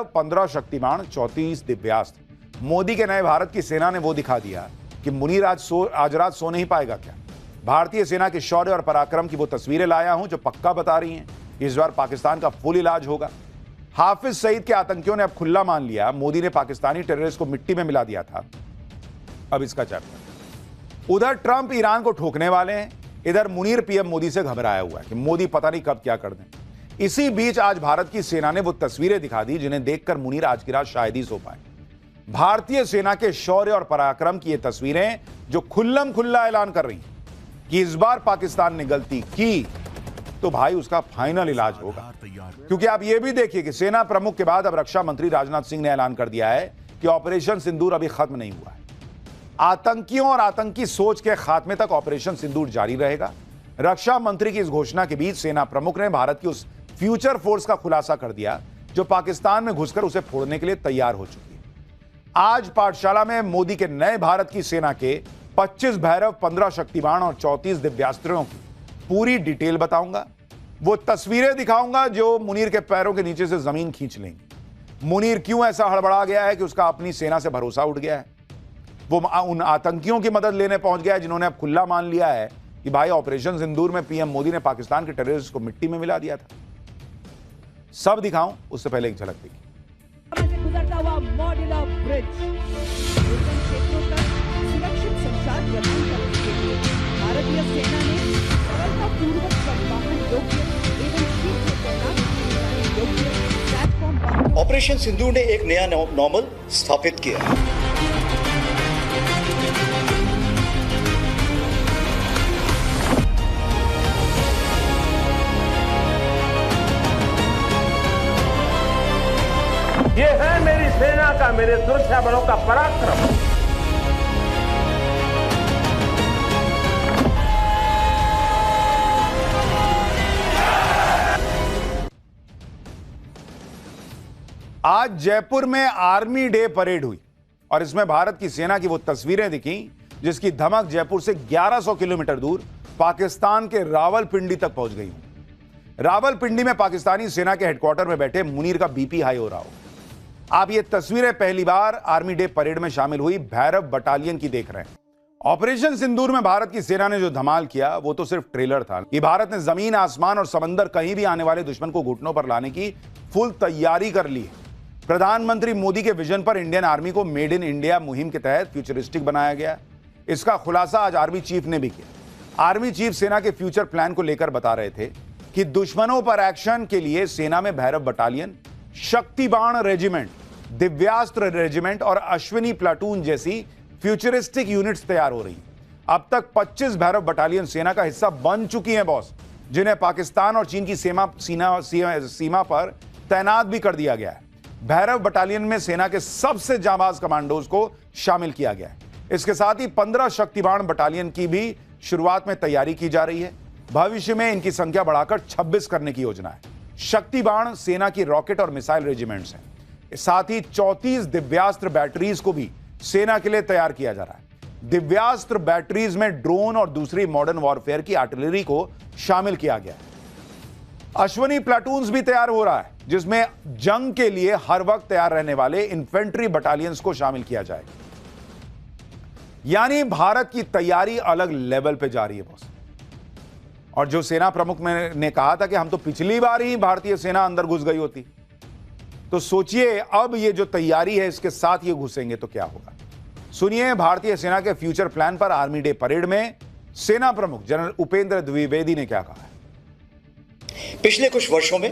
15 शक्तिमान, 34 दिव्यास्त्र। मोदी के नए भारत की सेना ने वो दिखा दिया कि मुनीर आज रात सो नहीं पाएगा क्या। भारतीय सेना के शौर्य और पराक्रम की वो तस्वीरें लाया हूं जो पक्का बता रही हैं इस बार पाकिस्तान का फुल इलाज होगा। हाफिज सईद के आतंकियों ने अब खुला मान लिया मोदी ने पाकिस्तानी टेररिस्ट को मिट्टी में मिला दिया था। अब इसका चैप्टर। उधर ट्रंप ईरान को ठोकने वाले हैं, इधर मुनीर पीएम मोदी से घबराया हुआ है कि मोदी पता नहीं कब क्या कर दें। इसी बीच आज भारत की सेना ने वो तस्वीरें दिखा दी जिन्हें देखकर मुनीर आज की रात शायद ही सो पाए। भारतीय सेना के शौर्य और पराक्रम की ये तस्वीरें जो खुल्लम खुल्ला ऐलान कर रही हैं कि इस बार पाकिस्तान ने गलती की तो भाई उसका फाइनल इलाज होगा। क्योंकि आप ये भी देखिए कि सेना प्रमुख के बाद अब रक्षा मंत्री राजनाथ सिंह ने ऐलान कर दिया है कि ऑपरेशन सिंदूर अभी खत्म नहीं हुआ है। आतंकियों और आतंकी सोच के खात्मे तक ऑपरेशन सिंदूर जारी रहेगा। रक्षा मंत्री की इस घोषणा के बीच सेना प्रमुख ने भारत की उस फ्यूचर फोर्स का खुलासा कर दिया जो पाकिस्तान में घुसकर उसे फोड़ने के लिए तैयार हो चुकी है। आज पाठशाला में मोदी के नए भारत की सेना के 25 भैरव, 15 शक्तिमान और 34 दिव्यास्त्रों की पूरी डिटेल बताऊंगा। वो तस्वीरें दिखाऊंगा जो मुनीर के पैरों के नीचे से जमीन खींच लेंगी। मुनीर क्यों ऐसा हड़बड़ा गया है कि उसका अपनी सेना से भरोसा उठ गया है। वो उन आतंकियों की मदद लेने पहुंच गया है जिन्होंने अब खुला मान लिया है कि भाई ऑपरेशन सिंदूर में पीएम मोदी ने पाकिस्तान के टेररिस्ट को मिट्टी में मिला दिया था। सब दिखाऊं उससे पहले एक झलक देखिए। गुजरता हुआ मॉड्यूलर ब्रिज क्षेत्रों तक सुरक्षित संचार प्रदान करने के लिए भारतीय सेना ने सरलतापूर्वक परिवहन योग्य एवं शीघ्र तैनात योग्य प्लेटफॉर्म ऑपरेशन सिंदूर ने एक नया नॉर्मल स्थापित किया। ये है मेरी सेना का, मेरे सुरक्षा बलों का पराक्रम। आज जयपुर में आर्मी डे परेड हुई और इसमें भारत की सेना की वो तस्वीरें दिखी जिसकी धमक जयपुर से 1100 किलोमीटर दूर पाकिस्तान के रावलपिंडी तक पहुंच गई हूं। रावलपिंडी में पाकिस्तानी सेना के हेडक्वार्टर में बैठे मुनीर का बीपी हाई हो रहा हो। आप ये तस्वीरें पहली बार आर्मी डे परेड में शामिल हुई भैरव बटालियन की देख रहे हैं। ऑपरेशन सिंदूर में भारत की सेना ने जो धमाल किया वो तो सिर्फ ट्रेलर था। ये भारत ने जमीन, आसमान और समंदर कहीं भी आने वाले दुश्मन को घुटनों पर लाने की फुल तैयारी कर ली है। प्रधानमंत्री मोदी के विजन पर इंडियन आर्मी को मेड इन इंडिया मुहिम के तहत फ्यूचरिस्टिक बनाया गया। इसका खुलासा आज आर्मी चीफ ने भी किया। आर्मी चीफ सेना के फ्यूचर प्लान को लेकर बता रहे थे कि दुश्मनों पर एक्शन के लिए सेना में Bhairav battalion, Shaktibaan regiment, Divyastra regiment और अश्विनी प्लाटून जैसी फ्यूचरिस्टिक यूनिट्स तैयार हो रही। अब तक 25 भैरव बटालियन सेना का हिस्सा बन चुकी हैं बॉस, जिन्हें पाकिस्तान और चीन की सीमा पर तैनात भी कर दिया गया है। भैरव बटालियन में सेना के सबसे जांबाज कमांडोज को शामिल किया गया है। इसके साथ ही 15 शक्तिबाण बटालियन की भी शुरुआत में तैयारी की जा रही है। भविष्य में इनकी संख्या बढ़ाकर 26 करने की योजना है। शक्तिबाण सेना की रॉकेट और मिसाइल रेजिमेंट्स हैं। साथ ही 34 दिव्यास्त्र बैटरीज को भी सेना के लिए तैयार किया जा रहा है। दिव्यास्त्र बैटरीज में ड्रोन और दूसरी मॉडर्न वॉरफेयर की आर्टिलरी को शामिल किया गया है। अश्विनी प्लाटून्स भी तैयार हो रहा है जिसमें जंग के लिए हर वक्त तैयार रहने वाले इन्फेंट्री बटालियंस को शामिल किया जाएगा। यानी भारत की तैयारी अलग लेवल पे जा रही है बॉस। और जो सेना प्रमुख ने कहा था कि हम तो पिछली बार ही भारतीय सेना अंदर घुस गई होती, तो सोचिए अब ये जो तैयारी है इसके साथ ये घुसेंगे तो क्या होगा। सुनिए भारतीय सेना के फ्यूचर प्लान पर आर्मी डे परेड में सेना प्रमुख जनरल उपेंद्र द्विवेदी ने क्या कहा है। पिछले कुछ वर्षों में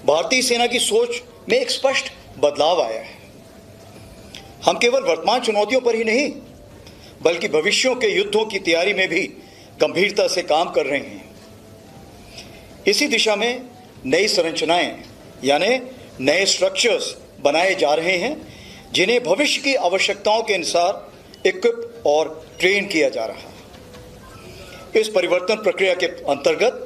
भारतीय सेना की सोच में एक स्पष्ट बदलाव आया है। हम केवल वर्तमान चुनौतियों पर ही नहीं बल्कि भविष्यों के युद्धों की तैयारी में भी गंभीरता से काम कर रहे हैं। इसी दिशा में नई संरचनाएं यानी नए स्ट्रक्चर्स बनाए जा रहे हैं जिन्हें भविष्य की आवश्यकताओं के अनुसार इक्विप और ट्रेन किया जा रहा है। इस परिवर्तन प्रक्रिया के अंतर्गत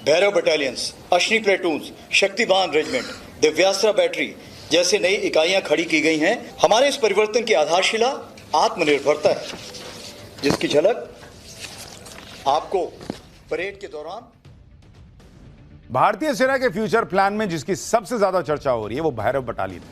Bhairav battalions, Ashwini platoons, Shaktibaan regiment, Divyastra battery जैसे नई इकाइयां खड़ी की गई हैं। हमारे इस परिवर्तन की आधारशिला आत्मनिर्भरता है जिसकी झलक आपको परेड के दौरान भारतीय सेना के फ्यूचर प्लान में जिसकी सबसे ज्यादा चर्चा हो रही है वो भैरव बटालियन है।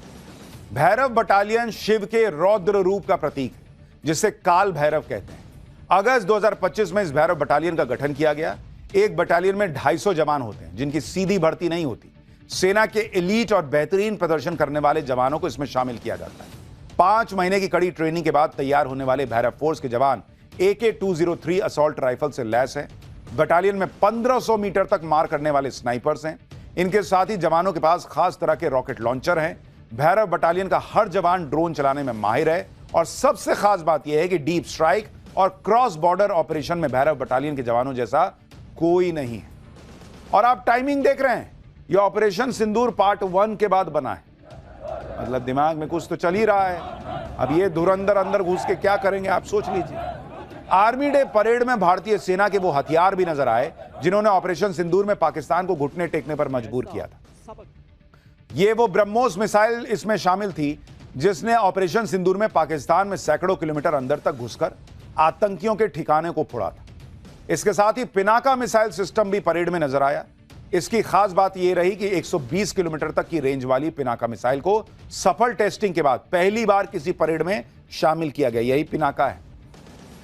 भैरव बटालियन शिव के रौद्र रूप का प्रतीक है, जिसे काल भैरव कहते हैं। अगस्त 2025 में इस भैरव बटालियन का गठन किया गया। एक बटालियन में 250 जवान होते हैं, जिनकी सीधी भर्ती नहीं होती। सेना के एलीट और बेहतरीन प्रदर्शन करने वाले जवानों को इसमें शामिल किया जाता है। 5 महीने की कड़ी ट्रेनिंग के बाद तैयार होने वाले भैरव फोर्स के जवान AK-203 असॉल्ट राइफल से लैस हैं। बटालियन में 1500 मीटर तक मार करने वाले स्नाइपर्स हैं। इनके साथ ही जवानों के पास खास तरह के रॉकेट लॉन्चर हैं। भैरव बटालियन का हर जवान ड्रोन चलाने में माहिर है और सबसे खास बात यह है कि डीप स्ट्राइक और क्रॉस बॉर्डर ऑपरेशन में भैरव बटालियन के जवानों जैसा कोई नहीं है। और आप टाइमिंग देख रहे हैं, यह ऑपरेशन सिंदूर पार्ट 1 के बाद बना है। मतलब दिमाग में कुछ तो चल ही रहा है। अब ये धुरंधर अंदर घुस के क्या करेंगे आप सोच लीजिए। आर्मी डे परेड में भारतीय सेना के वो हथियार भी नजर आए जिन्होंने ऑपरेशन सिंदूर में पाकिस्तान को घुटने टेकने पर मजबूर किया था। ये वो ब्रह्मोस मिसाइल इसमें शामिल थी जिसने ऑपरेशन सिंदूर में पाकिस्तान में सैकड़ों किलोमीटर अंदर तक घुसकर आतंकियों के ठिकाने को फोड़ा था। इसके साथ ही पिनाका मिसाइल सिस्टम भी परेड में नजर आया। इसकी खास बात यह रही कि 120 किलोमीटर तक की रेंज वाली पिनाका मिसाइल को सफल टेस्टिंग के बाद पहली बार किसी परेड में शामिल किया गया। यही पिनाका है।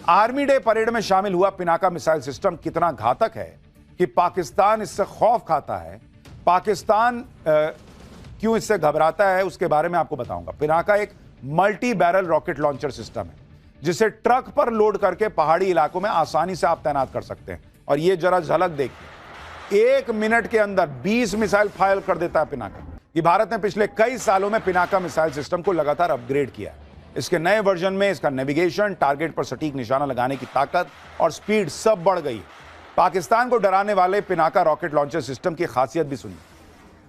आर्मी डे परेड में शामिल हुआ पिनाका मिसाइल सिस्टम कितना घातक है कि पाकिस्तान इससे खौफ खाता है। पाकिस्तान क्यों इससे घबराता है उसके बारे में आपको बताऊंगा। पिनाका एक multi barrel rocket launcher system है जिसे ट्रक पर लोड करके पहाड़ी इलाकों में आसानी से आप तैनात कर सकते हैं। और यह जरा झलक देखिए, 1 मिनट के अंदर 20 मिसाइल फायर कर देता है पिनाका। ये भारत ने पिछले कई सालों में पिनाका मिसाइल सिस्टम को लगातार अपग्रेड किया है। इसके नए वर्जन में इसका नेविगेशन, टारगेट पर सटीक निशाना लगाने की ताकत और स्पीड सब बढ़ गई है। पाकिस्तान को डराने वाले पिनाका रॉकेट लॉन्चर सिस्टम की खासियत भी सुनिए।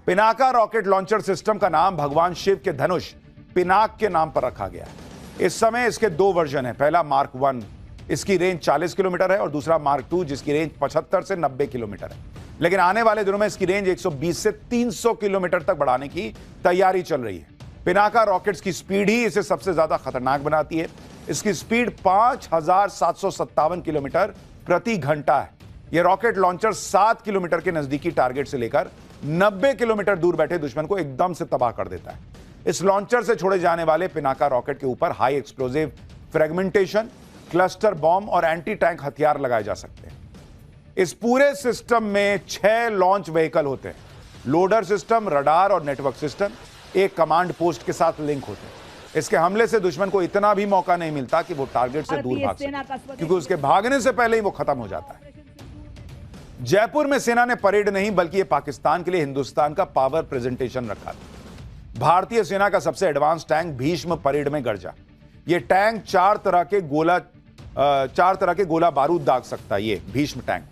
पिनाका रॉकेट लॉन्चर सिस्टम का नाम भगवान शिव के धनुष पिनाक के नाम पर रखा गया है। इस समय इसके 2 वर्जन है। पहला मार्क 1, इसकी रेंज 40 किलोमीटर है, और दूसरा मार्क 2 जिसकी रेंज 75 से 90 किलोमीटर है। लेकिन आने वाले दिनों में इसकी रेंज 120 से 300 किलोमीटर तक बढ़ाने की तैयारी चल रही है। पिनाका रॉकेट्स की स्पीड ही इसे सबसे ज्यादा खतरनाक बनाती है। इसकी स्पीड 5757 किलोमीटर प्रति घंटा है। यह रॉकेट लॉन्चर 7 किलोमीटर के नजदीकी टारगेट से लेकर 90 किलोमीटर दूर बैठे दुश्मन को एकदम से तबाह कर देता है। इस लॉन्चर से छोड़े जाने वाले पिनाका रॉकेट के ऊपर high explosive fragmentation, cluster bomb और एंटी टैंक हथियार लगाए जा सकते हैं। इस पूरे सिस्टम में 6 लॉन्च व्हीकल होते हैं। लोडर सिस्टम, रडार और नेटवर्क सिस्टम एक कमांड पोस्ट के साथ लिंक होते हैं। इसके हमले से दुश्मन को इतना भी मौका नहीं मिलता कि वो टारगेट से दूर भाग सके, क्योंकि उसके भागने से पहले ही वो खत्म हो जाता है। जयपुर में सेना ने परेड नहीं बल्कि ये पाकिस्तान के लिए हिंदुस्तान का पावर प्रेजेंटेशन रखा था। भारतीय सेना का सबसे एडवांस टैंक भीष्म परेड में गरजा। ये टैंक 4 तरह के गोला बारूद दाग सकता है। ये भीष्म टैंक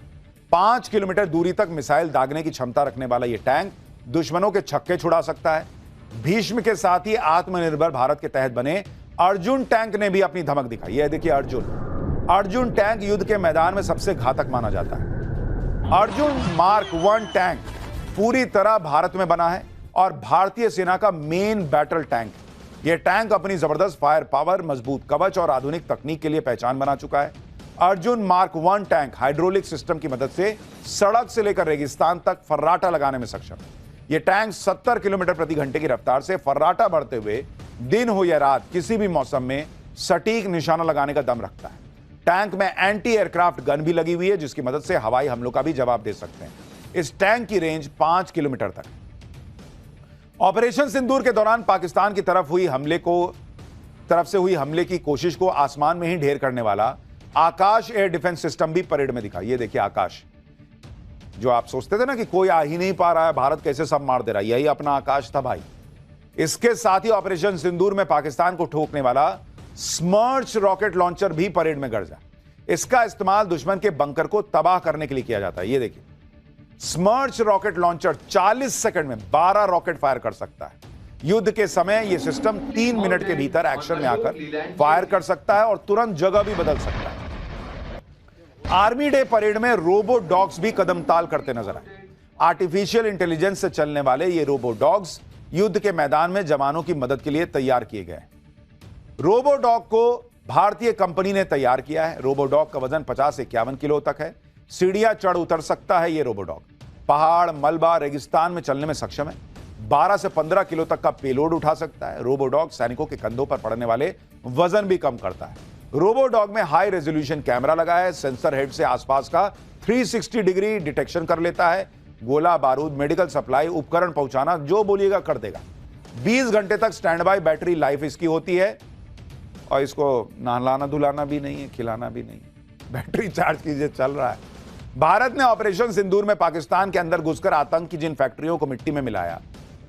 5 किलोमीटर दूरी तक मिसाइल दागने की क्षमता रखने वाला ये टैंक दुश्मनों के छक्के छुड़ा सकता है। भीष्म के साथ ही आत्मनिर्भर भारत के तहत बने अर्जुन टैंक ने भी अपनी धमक दिखाई। यह देखिए अर्जुन टैंक युद्ध के मैदान में सबसे घातक माना जाता है। अर्जुन मार्क 1 टैंक पूरी तरह भारत में बना है और भारतीय सेना का मेन बैटल टैंक। यह टैंक अपनी जबरदस्त फायर पावर, मजबूत कवच और आधुनिक तकनीक के लिए पहचान बना चुका है। Arjun mark 1 tank hydraulic system की मदद से सड़क से लेकर रेगिस्तान तक फर्राटा लगाने में सक्षम है। यह टैंक 70 किलोमीटर प्रति घंटे की रफ्तार से फर्राटा बढ़ते हुए दिन हो या रात किसी भी मौसम में सटीक निशाना लगाने का दम रखता है। टैंक में एंटी एयरक्राफ्ट गन भी लगी हुई है जिसकी मदद से हवाई हमलों का भी जवाब दे सकते हैं। इस टैंक की रेंज 5 किलोमीटर तक है। ऑपरेशन सिंदूर के दौरान पाकिस्तान की तरफ से हुई हमले की कोशिश को आसमान में ही ढेर करने वाला आकाश एयर डिफेंस सिस्टम भी परेड में दिखा। ये देखिए आकाश, जो आप सोचते थे ना कि कोई आ ही नहीं पा रहा है, भारत कैसे सब मार दे रहा है, यही अपना आकाश था भाई। इसके साथ ही ऑपरेशन सिंदूर में पाकिस्तान को ठोकने वाला स्मर्च रॉकेट लॉन्चर भी परेड में गरजा। इसका इस्तेमाल दुश्मन के बंकर को तबाह करने के लिए किया जाता है। ये देखिए स्मर्च रॉकेट लॉन्चर 40 सेकंड में 12 रॉकेट फायर कर सकता है। युद्ध के समय यह सिस्टम 3 मिनट के भीतर एक्शन में आकर फायर कर सकता है और तुरंत जगह भी बदल सकता है। आर्मी डे परेड में रोबो डॉग्स भी कदम ताल करते नजर आए। आर्टिफिशियल इंटेलिजेंस से चलने वाले ये रोबो डॉग्स युद्ध के मैदान में जवानों की मदद के लिए तैयार किए गए। रोबो डॉग को भारतीय कंपनी ने तैयार किया है। रोबो डॉग का वजन 50 से 51 किलो तक है। सीढ़ियां चढ़ उतर सकता है ये रोबो डॉग। पहाड़, मलबा, रेगिस्तान में चलने में सक्षम है। 12 से 15 किलो तक का पेलोड उठा सकता है। रोबोडॉग सैनिकों के कंधों पर पड़ने वाले वजन भी कम करता है। रोबोडॉग में हाई रेजोल्यूशन कैमरा लगा है। सेंसर हेड से आसपास का 360 डिग्री डिटेक्शन कर लेता है। गोला बारूद, मेडिकल सप्लाई, उपकरण पहुंचाना, जो बोलिएगा कर देगा। 20 घंटे तक स्टैंड बाय बैटरी लाइफ इसकी होती है और इसको नहलाना धुलाना भी नहीं है, खिलाना भी नहीं है। बैटरी चार्ज कीजिए, चल रहा है। भारत ने ऑपरेशन सिंदूर में पाकिस्तान के अंदर घुसकर आतंक की जिन फैक्ट्रियों को मिट्टी में मिलाया,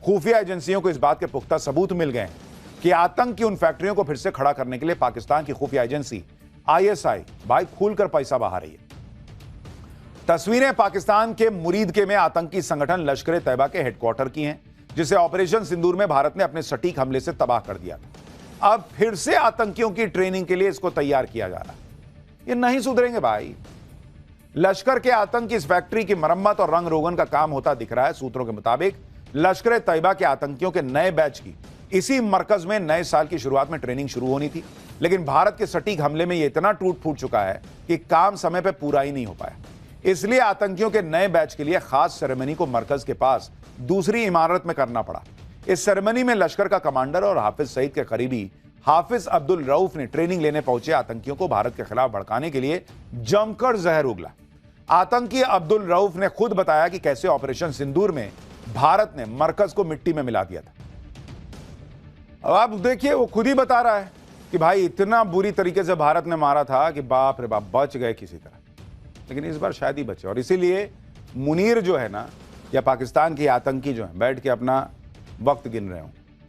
खुफिया एजेंसियों को इस बात के पुख्ता सबूत मिल गए कि आतंक की उन फैक्ट्रियों को फिर से खड़ा करने के लिए पाकिस्तान की खुफिया एजेंसी ISI भाई खुलकर पैसा बहा रही है। तस्वीरें पाकिस्तान के मुरीदके में आतंकी संगठन लश्कर तैयबा के हेडक्वार्टर की हैं, जिसे ऑपरेशन सिंदूर में भारत ने अपने सटीक हमले से तबाह कर दिया था। अब फिर से आतंकियों की ट्रेनिंग के लिए इसको तैयार किया जा रहा है। ये नहीं सुधरेंगे भाई। लश्कर के आतंक की इस फैक्ट्री की मरम्मत और रंग रोगन का काम होता दिख रहा है। सूत्रों के मुताबिक लश्कर तैयबा के आतंकियों के नए बैच की इसी मरकज में नए साल की शुरुआत में ट्रेनिंग शुरू होनी थी, लेकिन भारत के सटीक हमले में यह इतना टूट फूट चुका है कि काम समय पर पूरा ही नहीं हो पाया। इसलिए आतंकियों के नए बैच के लिए खास सेरेमनी को मरकज के पास दूसरी इमारत में करना पड़ा। इस सेरेमनी में लश्कर का कमांडर और हाफिज सईद के करीबी हाफिज अब्दुल रऊफ ने ट्रेनिंग लेने पहुंचे आतंकियों को भारत के खिलाफ भड़काने के लिए जमकर जहर उगला। आतंकी अब्दुल रऊफ ने खुद बताया कि कैसे ऑपरेशन सिंदूर में भारत ने मरकज को मिट्टी में मिला दिया था। अब आप देखिए, वो खुद ही बता रहा है कि भाई इतना बुरी तरीके से भारत ने मारा था कि बाप रे बाप, बच गए किसी तरह, लेकिन इस बार शायद ही बचे। और इसीलिए मुनीर जो है ना, या पाकिस्तान के आतंकी जो है, बैठ के अपना वक्त गिन रहे हो।